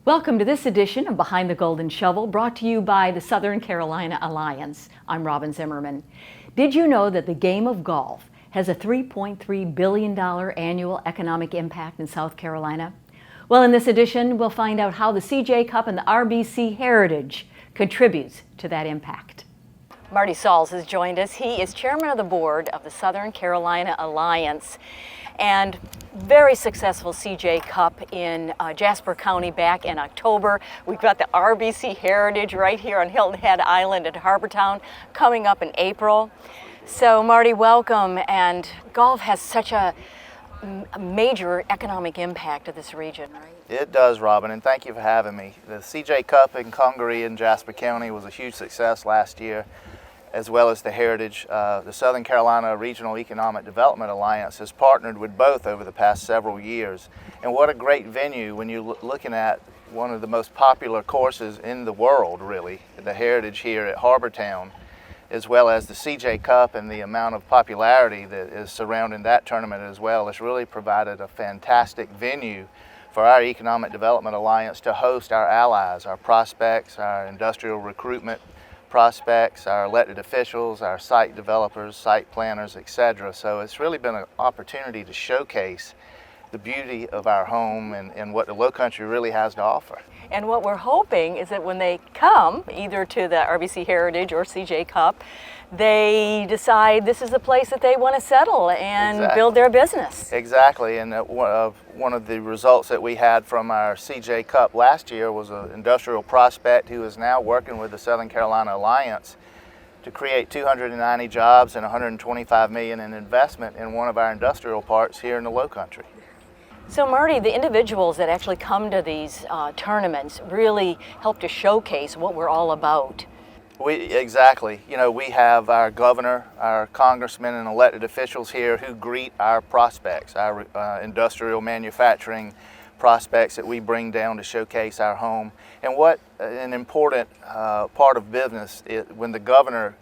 Welcome to this edition of Behind the Golden Shovel, brought to you by the Southern Carolina Alliance. I'm Robyn Zimmerman. Did you know that the game of golf has a $3.3 billion annual economic impact in South Carolina? Well, in this edition, we'll find out how the CJ Cup and the RBC heritage contributes to that impact. Marty Sauls has joined us. He is chairman of the board of the Southern Carolina Alliance, and very successful CJ Cup in Jasper County back in October. We've got the RBC Heritage right here on Hilton Head Island at Harbortown coming up in April. So Marty, welcome. And golf has such a major economic impact to this region, right? It does, Robyn, and thank you for having me. The CJ Cup in Congaree in Jasper County was a huge success last year, as well as the Heritage. The Southern Carolina Regional Economic Development Alliance has partnered with both over the past several years. And what a great venue when you're looking at one of the most popular courses in the world, really, the Heritage here at Harbortown, as well as the CJ Cup and the amount of popularity that is surrounding that tournament as well. It's really provided a fantastic venue for our Economic Development Alliance to host our allies, our prospects, our industrial recruitment prospects, our elected officials, our site developers, site planners, etc. So it's really been an opportunity to showcase the beauty of our home and what the Lowcountry really has to offer. And what we're hoping is that when they come, either to the RBC Heritage or CJ Cup, they decide this is a place that they want to settle and build their business. Exactly, and one of the results that we had from our CJ Cup last year was an industrial prospect who is now working with the Southern Carolina Alliance to create 290 jobs and $125 million in investment in one of our industrial parks here in the Lowcountry. So Marty, the individuals that actually come to these tournaments really help to showcase what we're all about. Exactly. You know, we have our governor, our congressmen and elected officials here who greet our prospects, our industrial manufacturing prospects that we bring down to showcase our home. And what an important part of business is when the governor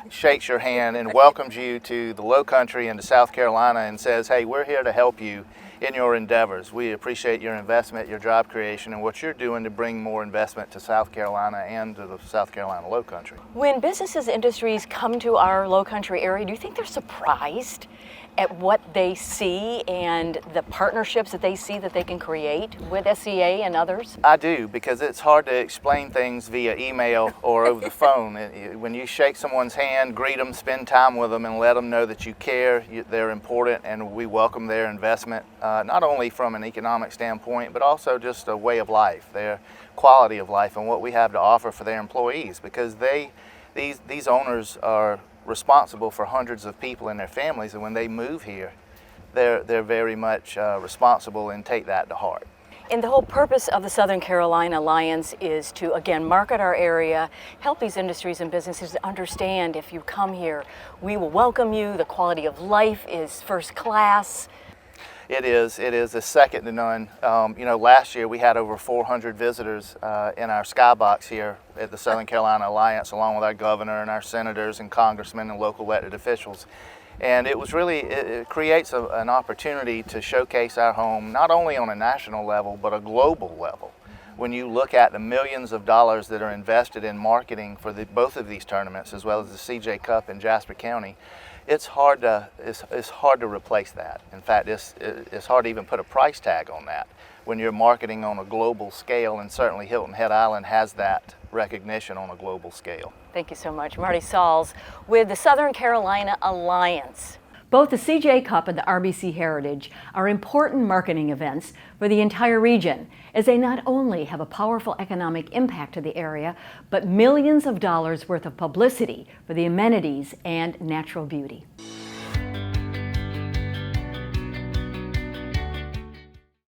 shakes your hand and welcomes you to the Lowcountry and to South Carolina and says, hey, we're here to help you in your endeavors. We appreciate your investment, your job creation, and what you're doing to bring more investment to South Carolina and to the South Carolina Lowcountry. When businesses, industries come to our Lowcountry area, do you think they're surprised at what they see and the partnerships that they see that they can create with SCA and others? I do, because it's hard to explain things via email or over the phone. When you shake someone's hand, greet them, spend time with them, and let them know that you care, they're important, and we welcome their investment, not only from an economic standpoint, but also just a way of life, their quality of life, and what we have to offer for their employees, because these owners are responsible for hundreds of people and their families, and when they move here, they're very much responsible and take that to heart. And the whole purpose of the Southern Carolina Alliance is to, again, market our area, help these industries and businesses to understand if you come here, we will welcome you, the quality of life is first class. It is a second to none. You know, last year we had over 400 visitors in our skybox here at the Southern Carolina Alliance, along with our governor and our senators and congressmen and local elected officials. And it was really, it creates an opportunity to showcase our home, not only on a national level, but a global level. When you look at the millions of dollars that are invested in marketing for both of these tournaments, as well as the CJ Cup in Jasper County, it's hard to replace that. In fact, it's hard to even put a price tag on that when you're marketing on a global scale, and certainly Hilton Head Island has that recognition on a global scale. Thank you so much. Marty Sauls with the Southern Carolina Alliance. Both the CJ Cup and the RBC Heritage are important marketing events for the entire region, as they not only have a powerful economic impact to the area, but millions of dollars worth of publicity for the amenities and natural beauty.